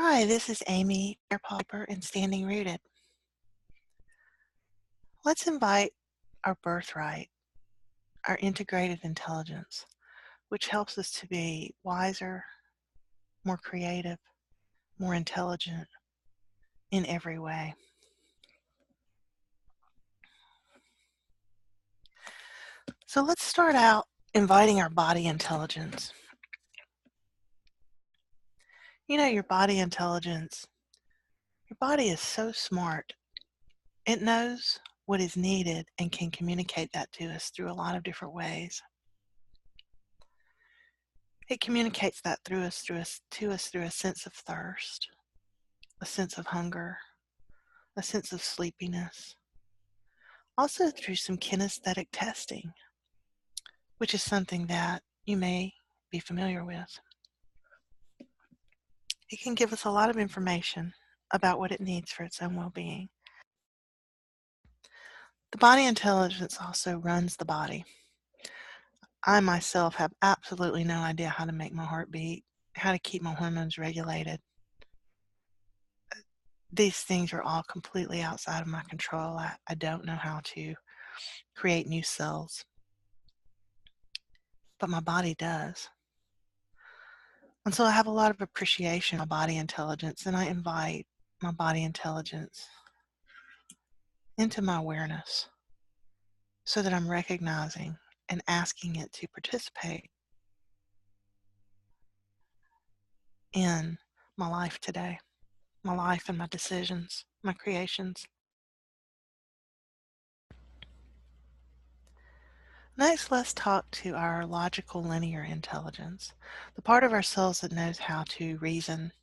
Hi, this is Amy, Air Piper and Standing Rooted. Let's invite our birthright, our integrated intelligence, which helps us to be wiser, more creative, more intelligent in every way. So let's start out inviting our body intelligence. You know, your body intelligence, your body is so smart. It knows what is needed and can communicate that to us through a lot of different ways. It communicates that to us through a sense of thirst, a sense of hunger, a sense of sleepiness. Also through some kinesthetic testing, which is something that you may be familiar with. It can give us a lot of information about what it needs for its own well-being. The body intelligence also runs the body. I myself have absolutely no idea how to make my heart beat, how to keep my hormones regulated. These things are all completely outside of my control. I don't know how to create new cells, but my body does. And so I have a lot of appreciation for my body intelligence, and I invite my body intelligence into my awareness so that I'm recognizing and asking it to participate in my life today, my life and my decisions, my creations. Next, let's talk to our logical linear intelligence, the part of ourselves that knows how to reason,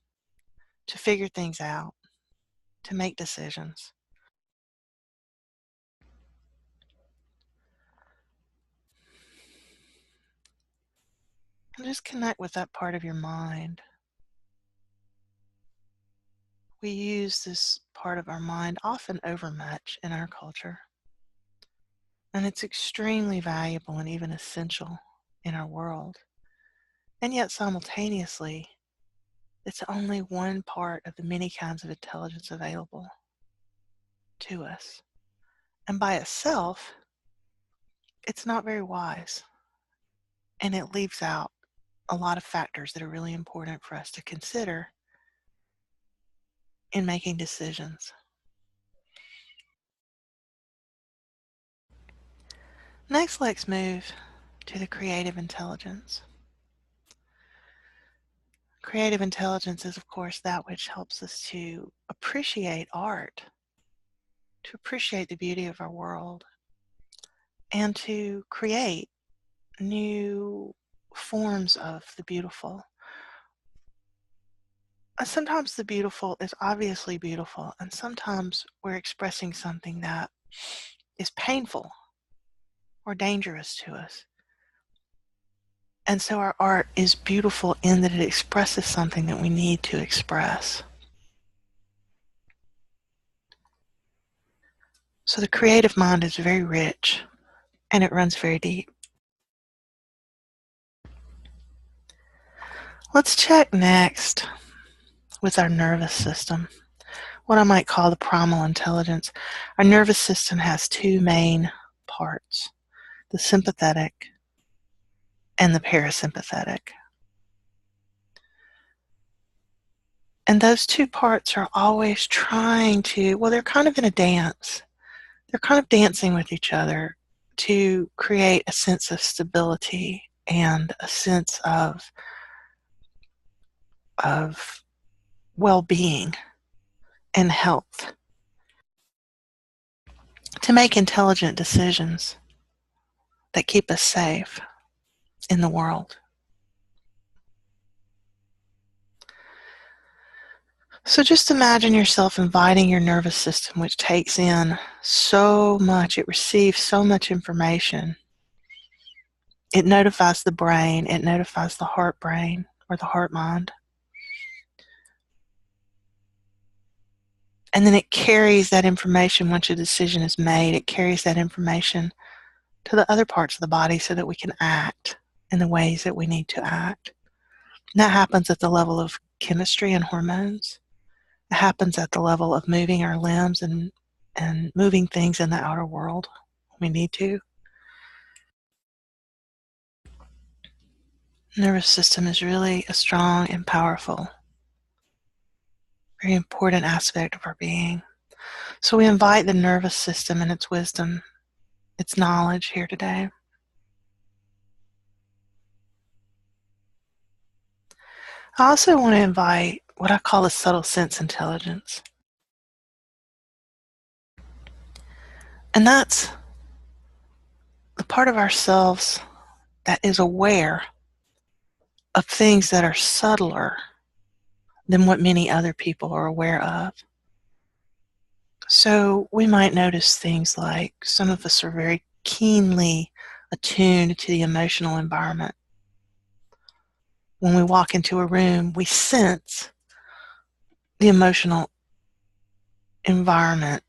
to figure things out, to make decisions. And just connect with that part of your mind. We use this part of our mind often overmuch in our culture. And it's extremely valuable and even essential in our world. And yet simultaneously, it's only one part of the many kinds of intelligence available to us. And by itself, it's not very wise. And it leaves out a lot of factors that are really important for us to consider in making decisions. Next, let's move to the creative intelligence. Creative intelligence is, of course, that which helps us to appreciate art, to appreciate the beauty of our world, and to create new forms of the beautiful. Sometimes the beautiful is obviously beautiful, and sometimes we're expressing something that is painful or dangerous to us. And so our art is beautiful in that it expresses something that we need to express. So the creative mind is very rich and it runs very deep. Let's check next with our nervous system, what I might call the primal intelligence. Our nervous system has two main parts, the sympathetic and the parasympathetic. And those two parts are always trying to, well, they're kind of in a dance. They're kind of dancing with each other to create a sense of stability and a sense of well-being and health, to make intelligent decisions that keep us safe in the world. So just imagine yourself inviting your nervous system, which takes in so much, it receives so much information. It notifies the brain, it notifies the heart brain or the heart mind. And then it carries that information once a decision is made, it carries that information to the other parts of the body so that we can act in the ways that we need to act. And that happens at the level of chemistry and hormones. It happens at the level of moving our limbs and moving things in the outer world when we need to. Nervous system is really a strong and powerful, very important aspect of our being. So we invite the nervous system and its wisdom, its knowledge here today. I also want to invite what I call a subtle sense intelligence. And that's the part of ourselves that is aware of things that are subtler than what many other people are aware of. So we might notice things like some of us are very keenly attuned to the emotional environment. When we walk into a room, we sense the emotional environment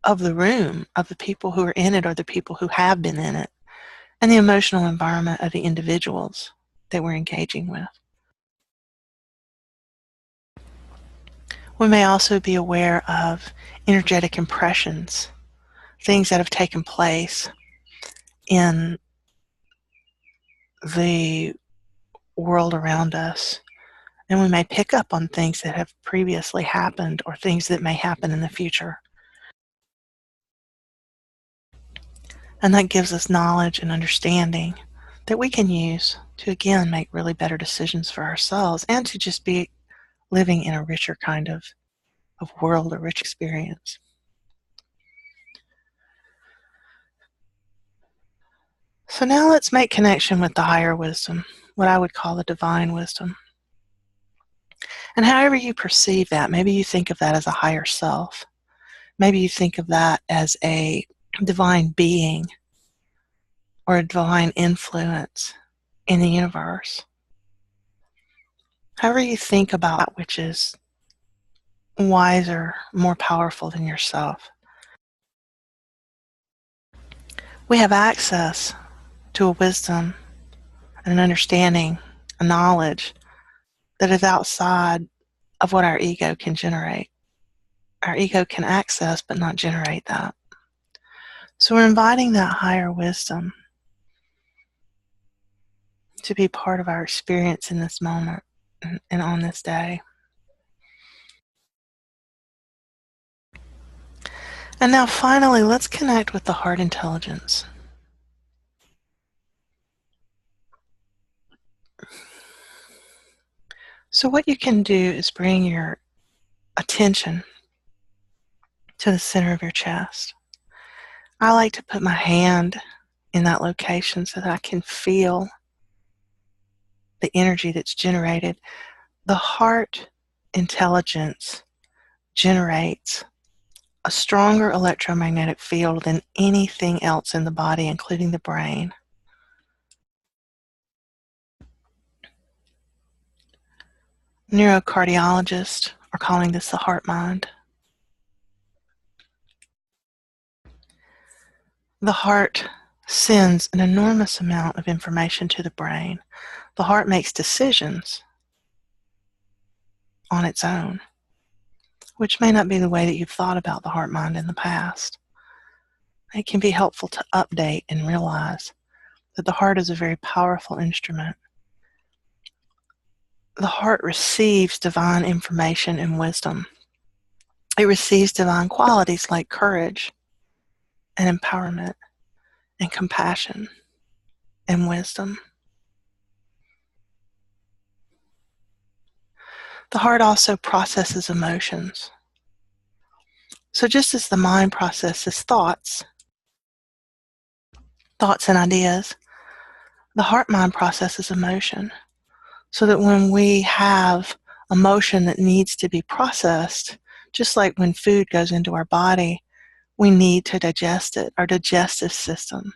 of the room, of the people who are in it or the people who have been in it, and the emotional environment of the individuals that we're engaging with. We may also be aware of energetic impressions, things that have taken place in the world around us. And we may pick up on things that have previously happened or things that may happen in the future. And that gives us knowledge and understanding that we can use to, again, make really better decisions for ourselves and to just be living in a richer kind of world, a rich experience. So now let's make connection with the higher wisdom, what I would call the divine wisdom. And however you perceive that, maybe you think of that as a higher self. Maybe you think of that as a divine being or a divine influence in the universe. However you think about that which is wiser, more powerful than yourself. We have access to a wisdom and an understanding, a knowledge that is outside of what our ego can generate. Our ego can access but not generate that. So we're inviting that higher wisdom to be part of our experience in this moment and on this day. And now finally, let's connect with the heart intelligence. So what you can do is bring your attention to the center of your chest. I like to put my hand in that location so that I can feel the energy that's generated. The heart intelligence generates a stronger electromagnetic field than anything else in the body, including the brain. Neurocardiologists are calling this the heart mind. The heart sends an enormous amount of information to the brain. The heart makes decisions on its own, which may not be the way that you've thought about the heart mind in the past. It can be helpful to update and realize that the heart is a very powerful instrument. The heart receives divine information and wisdom. It receives divine qualities like courage and empowerment and compassion and wisdom. The heart also processes emotions. So just as the mind processes thoughts and ideas, the heart-mind processes emotion. So that when we have emotion that needs to be processed, just like when food goes into our body, we need to digest it. Our digestive system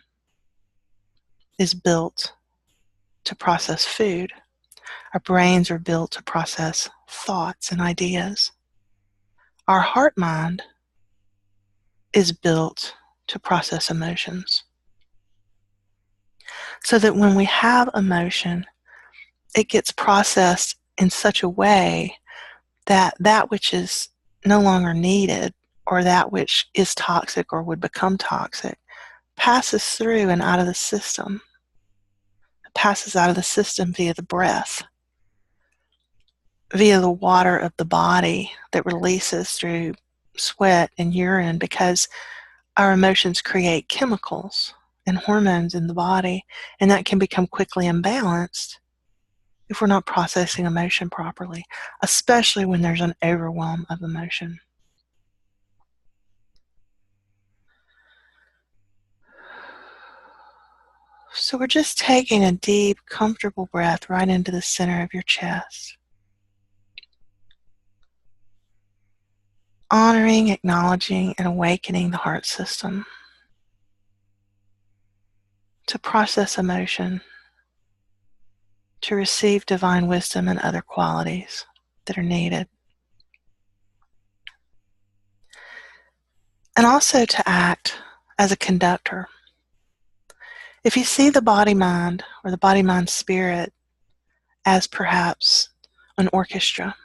is built to process food. Our brains are built to process thoughts and ideas. Our heart-mind is built to process emotions. So that when we have emotion, it gets processed in such a way that that which is no longer needed, or that which is toxic or would become toxic, passes through and out of the system. It passes out of the system via the breath, via the water of the body that releases through sweat and urine, because our emotions create chemicals and hormones in the body, and that can become quickly imbalanced if we're not processing emotion properly, especially when there's an overwhelm of emotion. So we're just taking a deep, comfortable breath right into the center of your chest. Honoring, acknowledging, and awakening the heart system to process emotion, to receive divine wisdom and other qualities that are needed. And also to act as a conductor. If you see the body-mind or the body-mind spirit as perhaps an orchestra,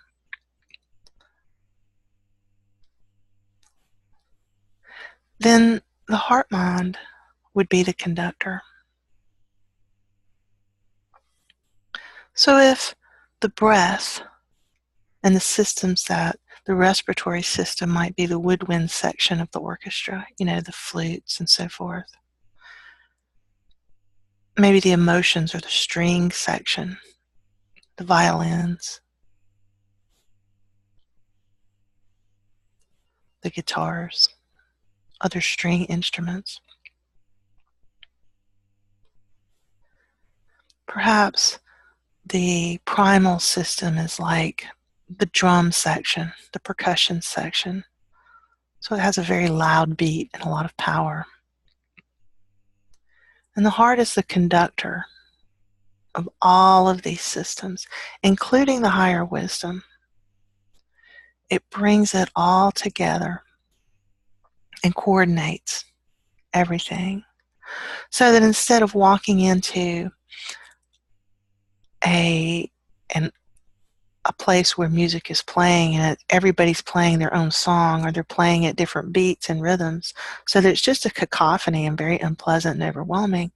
then the heart-mind would be the conductor. So if the breath and the systems that the respiratory system might be the woodwind section of the orchestra, the flutes and so forth. Maybe the emotions or the string section, the violins, the guitars, other string instruments. Perhaps the primal system is like the drum section, the percussion section. So it has a very loud beat and a lot of power. And the heart is the conductor of all of these systems, including the higher wisdom. It brings it all together and coordinates everything, so that instead of walking into a place where music is playing and everybody's playing their own song, or they're playing at different beats and rhythms, so that it's just a cacophony and very unpleasant and overwhelming.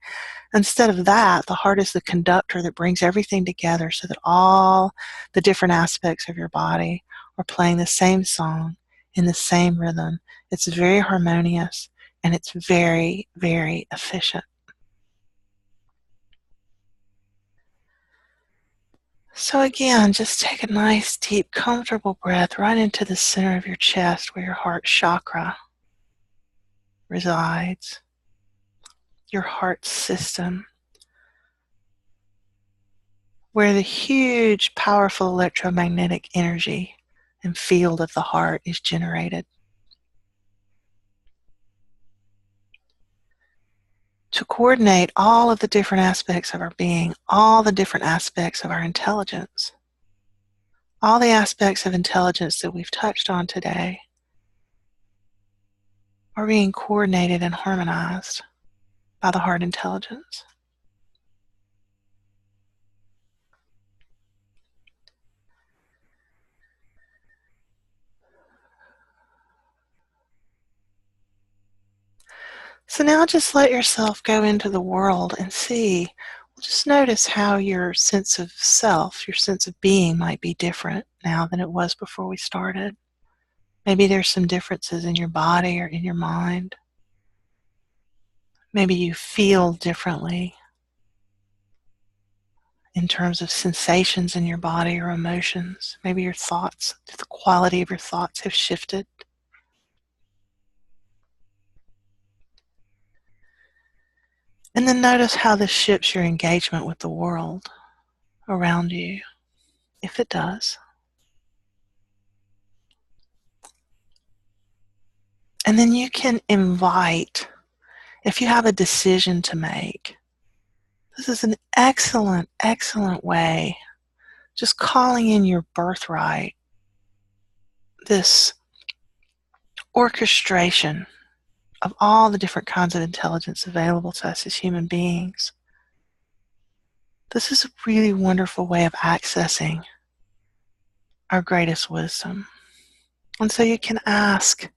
Instead of that, the heart is the conductor that brings everything together so that all the different aspects of your body are playing the same song in the same rhythm. It's very harmonious and it's very, very efficient. So again, just take a nice, deep, comfortable breath right into the center of your chest where your heart chakra resides, your heart system, where the huge, powerful electromagnetic energy and field of the heart is generated. To coordinate all of the different aspects of our being, all the different aspects of our intelligence, all the aspects of intelligence that we've touched on today are being coordinated and harmonized by the heart intelligence. So now just let yourself go into the world and see. Just notice how your sense of self, your sense of being might be different now than it was before we started. Maybe there's some differences in your body or in your mind. Maybe you feel differently in terms of sensations in your body or emotions. Maybe your thoughts, the quality of your thoughts have shifted. And then notice how this shifts your engagement with the world around you, if it does. And then you can invite, if you have a decision to make, this is an excellent, excellent way, just calling in your birthright, this orchestration of all the different kinds of intelligence available to us as human beings. This is a really wonderful way of accessing our greatest wisdom. And so you can ask,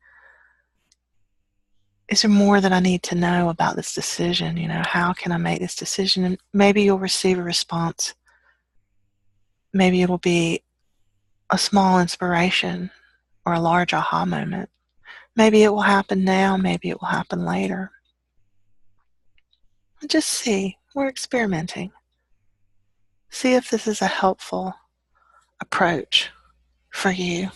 is there more that I need to know about this decision? How can I make this decision? And maybe you'll receive a response. Maybe it'll be a small inspiration or a large aha moment. Maybe it will happen now, maybe it will happen later. Just see. We're experimenting. See if this is a helpful approach for you.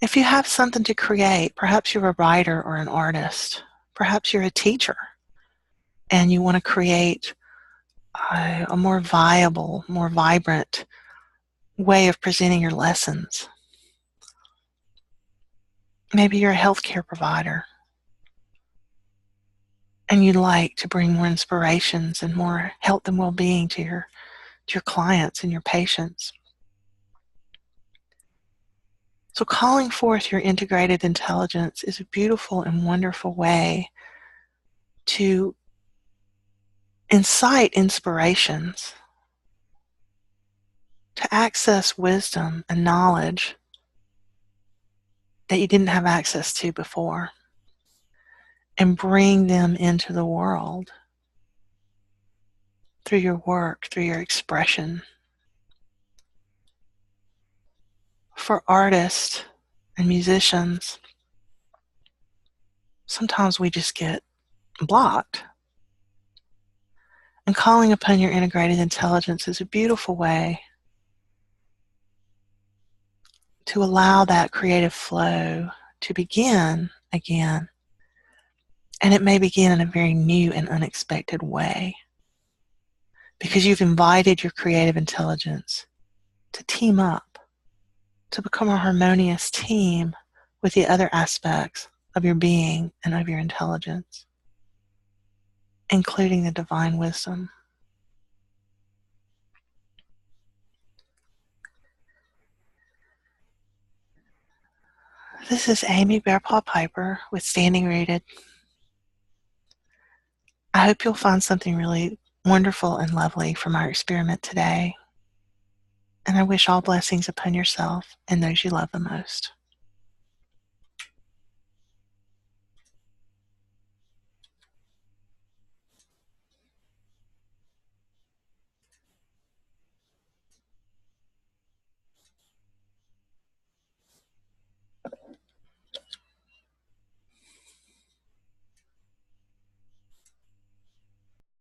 If you have something to create, perhaps you're a writer or an artist, perhaps you're a teacher, and you want to create a more viable, more vibrant way of presenting your lessons. Maybe you're a healthcare provider, and you'd like to bring more inspirations and more health and well-being to your clients and your patients. So calling forth your integrated intelligence is a beautiful and wonderful way to incite inspirations, to access wisdom and knowledge that you didn't have access to before, and bring them into the world through your work, through your expression. For artists and musicians, sometimes we just get blocked. And calling upon your integrated intelligence is a beautiful way to allow that creative flow to begin again. And it may begin in a very new and unexpected way, because you've invited your creative intelligence to team up, to become a harmonious team with the other aspects of your being and of your intelligence, including the divine wisdom. This is Amy Bearpaw Piper with Standing Rooted. I hope you'll find something really wonderful and lovely from our experiment today. And I wish all blessings upon yourself and those you love the most.